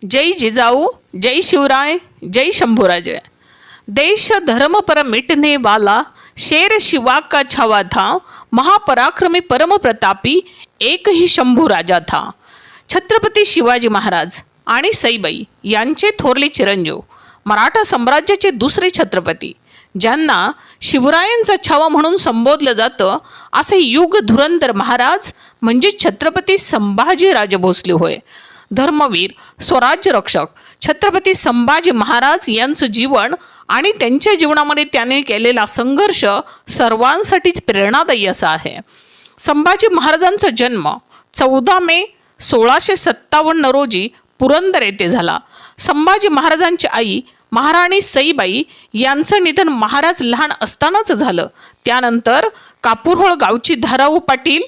जय जिजाऊ, जय शिवराय, जय शंभूराजे। देश धर्म पर मिटने वाला शेर शिवा का छावा था, महापराक्रमी परम प्रतापी एक ही शंभू राजा था। छत्रपती शिवाजी महाराज आणि सईबाई यांचे थोरले चिरंजीव, मराठा साम्राज्याचे दुसरे छत्रपती, ज्यांना शिवरायांचा छावा म्हणून संबोधलं जातं, असे युग धुरंधर महाराज म्हणजे छत्रपती संभाजी राजे भोसले होय। धर्मवीर, स्वराज्य रक्षक छत्रपती संभाजी महाराज यांचं जीवन आणि त्यांच्या जीवनामध्ये त्यांनी केलेला संघर्ष सर्वांसाठीच प्रेरणादायी असा आहे। संभाजी महाराजांचा जन्म 14 मे 1657 रोजी पुरंदर येथे झाला। संभाजी महाराजांची आई महाराणी सईबाई यांचं निधन महाराज लहान असतानाच झालं। त्यानंतर कापूरहोळ गावची धाराऊ पाटील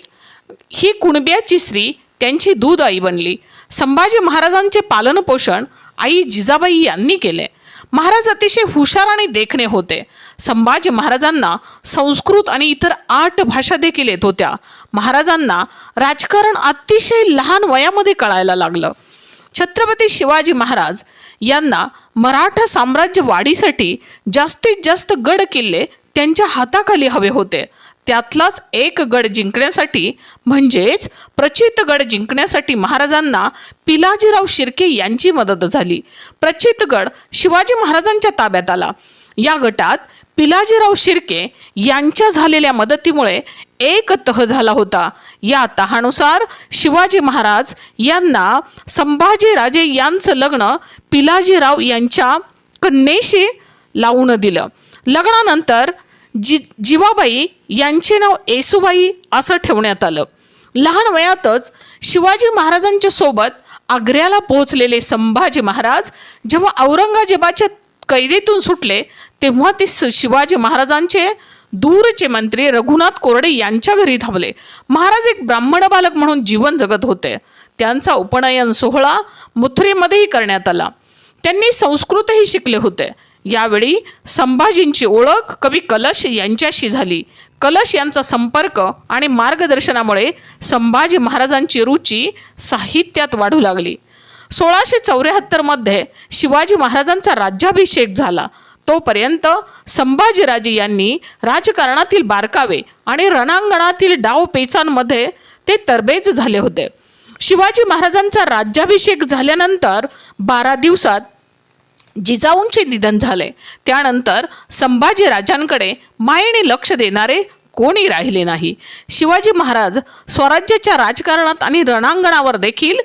ही कुणब्याची स्त्री त्यांची दूध आई बनली। संभाजी महाराजांचे पालनपोषण आई जिजाबाई यांनी केले। महाराज अतिशय हुशार आणि देखणे होते। संभाजी महाराजांना संस्कृत आणि इतर 8 भाषा देखील येत होत्या। महाराजांना राजकारण अतिशय लहान वयामध्ये कळायला लागलं। छत्रपती शिवाजी महाराज यांना मराठा साम्राज्य वाढीसाठी जास्तीत जास्त गड किल्ले त्यांच्या हाताखाली हवे होते। त्यातलाच एक गड जिंकण्यासाठी म्हणजेच प्रचितगड जिंकण्यासाठी महाराजांना पिलाजीराव शिर्के यांची मदत झाली। प्रचितगड शिवाजी महाराजांच्या ताब्यात आला। या गटात पिलाजीराव शिर्के यांच्या झालेल्या मदतीमुळे एक तह झाला होता। या तहानुसार शिवाजी महाराज यांना संभाजी राजे यांचं लग्न पिलाजीराव यांच्या कन्येशी लावून दिलं। लग्नानंतर जिवाबाई यांचे नाव येसूबाई असं ठेवण्यात आलं। लहान वयातच शिवाजी महाराजांच्या सोबत आग्र्याला पोहोचलेले संभाजी महाराज जेव्हा औरंगजेबाच्या कैदेतून सुटले, तेव्हा ते शिवाजी महाराजांचे दूरचे मंत्री रघुनाथ कोरडे यांच्या घरी धावले। महाराज एक ब्राह्मण बालक म्हणून जीवन जगत होते। त्यांचा उपनयन सोहळा मथुरेमध्येही करण्यात आला। त्यांनी संस्कृतही शिकले होते। यावेळी संभाजींची ओळख कवी कलश यांच्याशी झाली। कलश यांचा संपर्क आणि मार्गदर्शनामुळे संभाजी महाराजांची रुची साहित्यात वाढू लागली। 1674 मध्ये शिवाजी महाराजांचा राज्याभिषेक झाला। तोपर्यंत संभाजीराजे यांनी राजकारणातील बारकावे आणि रणांगणातील डावपेचांमध्ये ते तरबेज झाले होते। शिवाजी महाराजांचा राज्याभिषेक झाल्यानंतर 12 दिवसात जिजाऊंचे निधन झाले। त्यानंतर संभाजी राजांकडे मायेने लक्ष देणारे कोणी राहिले नाही। शिवाजी महाराज स्वराज्याच्या राजकारणात आणि रणांगणावर देखील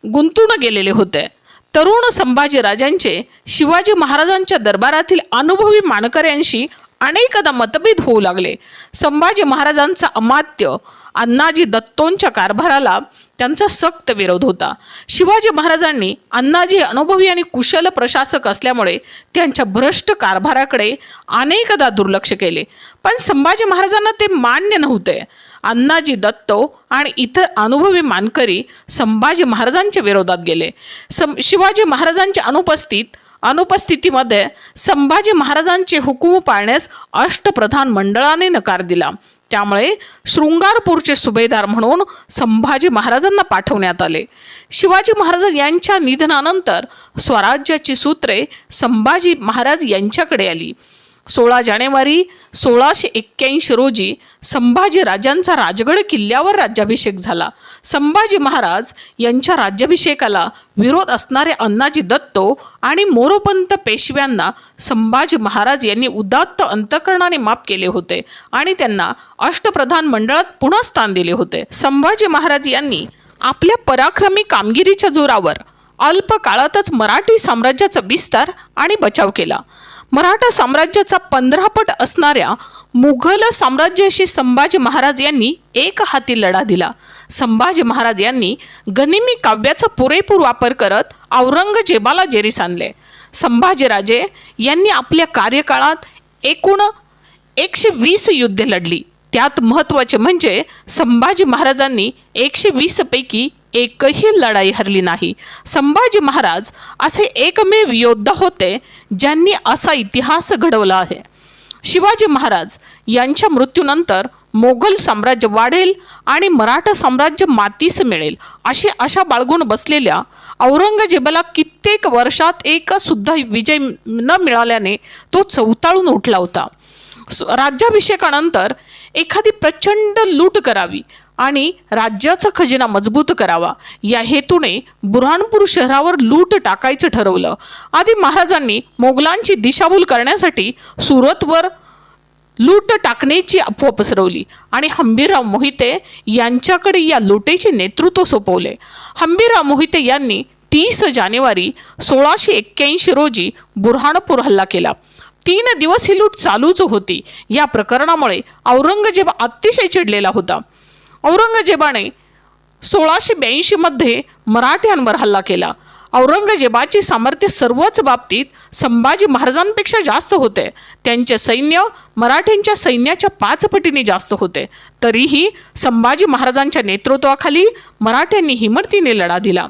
गुंतून गेलेले होते। तरुण संभाजी राजांचे शिवाजी महाराजांच्या दरबारातील अनुभवी मानकऱ्यांशी अनेकदा मतभेद होऊ लागले। संभाजी महाराजांचा अमात्य अण्णाजी दत्तोंच्या कारभाराला त्यांचा सक्त विरोध होता। शिवाजी महाराजांनी अण्णाजी अनुभवी आणि कुशल प्रशासक असल्यामुळे त्यांच्या भ्रष्ट कारभाराकडे अनेकदा दुर्लक्ष केले, पण संभाजी महाराजांना ते मान्य नव्हते। अण्णाजी दत्तो आणि इतर अनुभवी मानकरी संभाजी महाराजांच्या विरोधात गेले। शिवाजी महाराजांच्या अनुपस्थितीमध्ये संभाजी महाराजांचे हुकूम पाळण्यास अष्टप्रधान मंडळाने नकार दिला। त्यामुळे शृंगारपूरचे सुभेदार म्हणून संभाजी महाराजांना पाठवण्यात आले। शिवाजी महाराज यांच्या निधनानंतर स्वराज्याची सूत्रे संभाजी महाराज यांच्याकडे आली। 16 जानेवारी 1681 रोजी संभाजी राजांचा राजगड किल्ल्यावर राज्याभिषेक झाला। संभाजी महाराज यांच्या राज्याभिषेकाला विरोध असणारे अण्णाजी दत्तो आणि मोरोपंत पेशव्यांना संभाजी महाराज यांनी उदात्त अंतकरणाने माफ केले होते आणि त्यांना अष्टप्रधान मंडळात पुन्हा स्थान दिले होते। संभाजी महाराज यांनी आपल्या पराक्रमी कामगिरीच्या जोरावर अल्प काळातच मराठी साम्राज्याचा विस्तार आणि बचाव केला। मराठा साम्राज्याचा 15 पट असणाऱ्या मुघल साम्राज्याशी संभाजी महाराज यांनी एक हाती लढा दिला। संभाजी महाराज यांनी गनिमी काव्याचा पुरेपूर वापर करत औरंगजेबाला जेरीस आणले। संभाजीराजे यांनी आपल्या कार्यकाळात एकूण 120 युद्धे लढली। त्यात महत्त्वाचे म्हणजे संभाजी महाराजांनी 120 पैकी एकही लढाई हरली नाही। संभाजी महाराज असे एकमेव योद्धा होते ज्यांनी असा इतिहास घडवला आहे। शिवाजी महाराज यांच्या मृत्यूनंतर मोगल साम्राज्य वाढेल आणि मराठा साम्राज्य मातीस मिळेल अशी आशा बाळगून बसलेल्या औरंगजेबाला कित्येक वर्षात एक सुद्धा विजय न मिळाल्याने तो चवताळून उठला होता. राज्याभिषेकानंतर एखादी प्रचंड लूट करावी आणि राज्याचा खजिना मजबूत करावा या हेतूने बुऱ्हाणपूर शहरावर लूट टाकायचं ठरवलं. आधी महाराजांनी मोगलांची दिशाभूल करण्यासाठी सुरतवर लूट टाकण्याची अफवा पसरवली आणि हंबीरराव मोहिते यांच्याकडे या लुटेचे नेतृत्व सोपवले. हंबीरराव मोहिते यांनी 30 जानेवारी 1681 रोजी बुऱ्हाणपूर हल्ला केला. 3 दिवस ही लूट चालूच होती. या प्रकरणामुळे औरंगजेब अतिशय चिडलेला होता. औरंगजेबाने 1682 मध्ये मराठ्यांवर हल्ला केला. औरंगजेबाचे सामर्थ्य सर्वच बाबतीत संभाजी महाराजांपेक्षा जास्त होते. त्यांचे सैन्य मराठ्यांच्या सैन्याच्या 5 पटीने जास्त होते. तरीही संभाजी महाराजांच्या नेतृत्वाखाली मराठ्यांनी हिमतीने लढा दिला.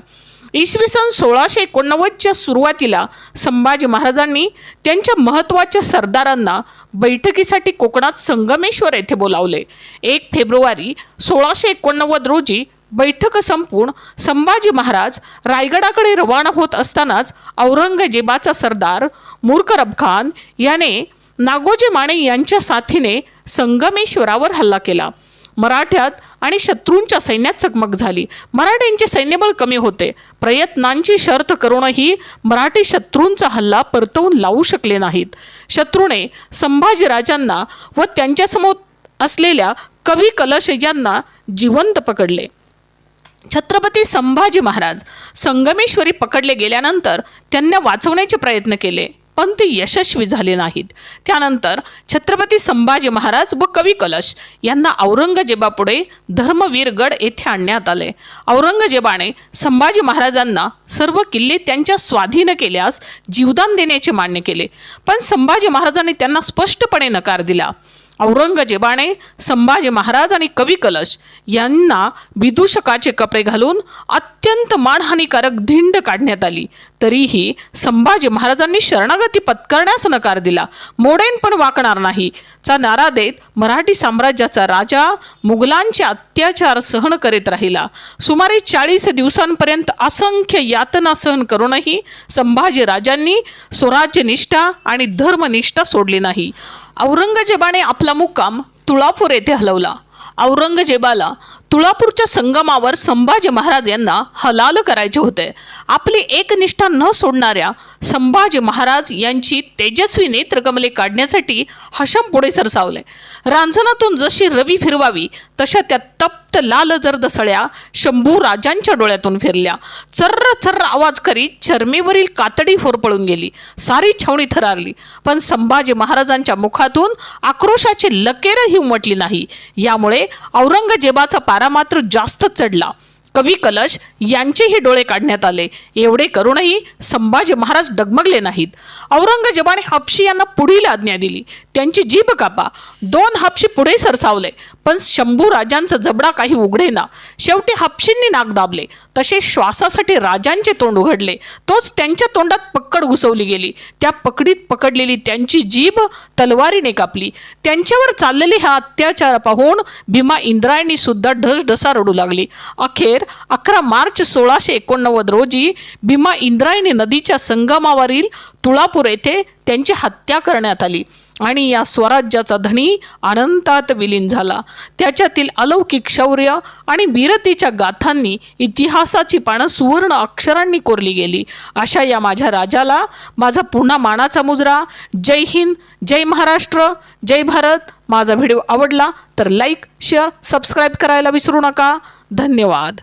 इसवी सन 1689च्या सुरुवातीला संभाजी महाराजांनी त्यांच्या महत्त्वाच्या सरदारांना बैठकीसाठी कोकणात संगमेश्वर येथे बोलावले. 1 फेब्रुवारी 1689 रोजी बैठक संपून संभाजी महाराज रायगडाकडे रवाना होत असतानाच औरंगजेबाचा सरदार मुर्करब खान याने नागोजी माने यांच्या साथीने संगमेश्वरावर हल्ला केला. मराठ्यात आणि शत्रूंच्या सैन्यात चकमक झाली. मराठ्यांचे सैन्यबळ कमी होते. प्रयत्नांची शर्त करूनही मराठी शत्रूंचा हल्ला परतवून लावू शकले नाहीत. शत्रूने संभाजीराजांना व त्यांच्यासमोर असलेल्या कवी कलश यांना जिवंत पकडले. छत्रपती संभाजी महाराज संगमेश्वरी पकडले गेल्यानंतर त्यांना वाचवण्याचे प्रयत्न केले पण ते यशस्वी झाले नाहीत. त्यानंतर छत्रपती संभाजी महाराज व कवी कलश यांना औरंगजेबापुढे धर्मवीरगड येथे आणण्यात आले. औरंगजेबाने संभाजी महाराजांना सर्व किल्ले त्यांच्या स्वाधीन केल्यास जीवदान देण्याचे मान्य केले पण संभाजी महाराजांनी त्यांना स्पष्टपणे नकार दिला. औरंगजेबाने संभाजी महाराज आणि कवी कलश यांना विदूषकाचे कपडे घालून अत्यंत मानहानिकारक धिंड काढण्यात आली. तरीही संभाजी महाराजांनी शरणागती पत्करण्यास नकार दिला. मोडेन पण वाकणार नाही चा नारा देत मराठी साम्राज्याचा राजा मुघलांचे अत्याचार सहन करीत राहिला. सुमारे 40 दिवसांपर्यंत असंख्य यातना सहन करूनही संभाजी राजांनी स्वराज्यनिष्ठा आणि धर्मनिष्ठा सोडली नाही. औरंगजेबाने आपला मुक्काम तुळापूर येथे हलवला. औरंगजेबाला तुळापूरच्या संगमावर संभाजी महाराज यांना हलाल करायचे होते. आपली एकनिष्ठा न सोडणाऱ्या संभाजी महाराज यांची तेजस्वी नेत्रकमले काढण्यासाठी हशम पुढे सरसावले. रांजणातून जशी रवी फिरवावी तशा त्या तप्त लाल जर्द सळ्या शंभू राजांच्या डोळ्यातून फिरल्या. चर्र चर्र आवाज करीत चर्मेवरील कातडी होरपळून गेली. सारी छावणी थरारली पण संभाजी महाराजांच्या मुखातून आक्रोशाची लकेरही उमटली नाही. यामुळे औरंगजेबाचा पारा मात्र जास्त चढला. कवी कलश यांचेही डोळे काढण्यात आले. एवढे करूनही संभाजी महाराज डगमगले नाहीत. औरंगजेबाने हबशी यांना पुढील आज्ञा दिली. त्यांची जीभ कापा. 2 हबशी पुढे सरसावले पण शंभू राजांचा जबडा काही उघडेना. शेवटी हबशींनी नाक दाबले. तसे श्वासासाठी राजांचे तोंड उघडले. तोच त्यांच्या तोंडात पक्कड घुसवली गेली. त्या पकडीत पकडलेली त्यांची जीभ तलवारीने कापली. त्यांच्यावर चाललेले हा अत्याचार पाहून भीमा इंद्रायणी सुद्धा ढसढसा रडू लागली. अखेर 11 मार्च 1689 रोजी भीमा इंद्रायणी नदीच्या संगमावरील तुळापूर येथे त्यांची हत्या करण्यात आली आणि या स्वराज्याचा धनी अनंतात विलीन झाला. त्याच्यातील अलौकिक शौर्य आणि वीरतेच्या गाथांनी इतिहासाची पानं सुवर्ण अक्षरांनी कोरली गेली. अशा या माझ्या राजाला माझा पुन्हा मानाचा मुजरा. जय हिंद, जय महाराष्ट्र, जय भारत. माझा व्हिडिओ आवडला तर लाईक, शेअर, सबस्क्राईब करायला विसरू नका. धन्यवाद.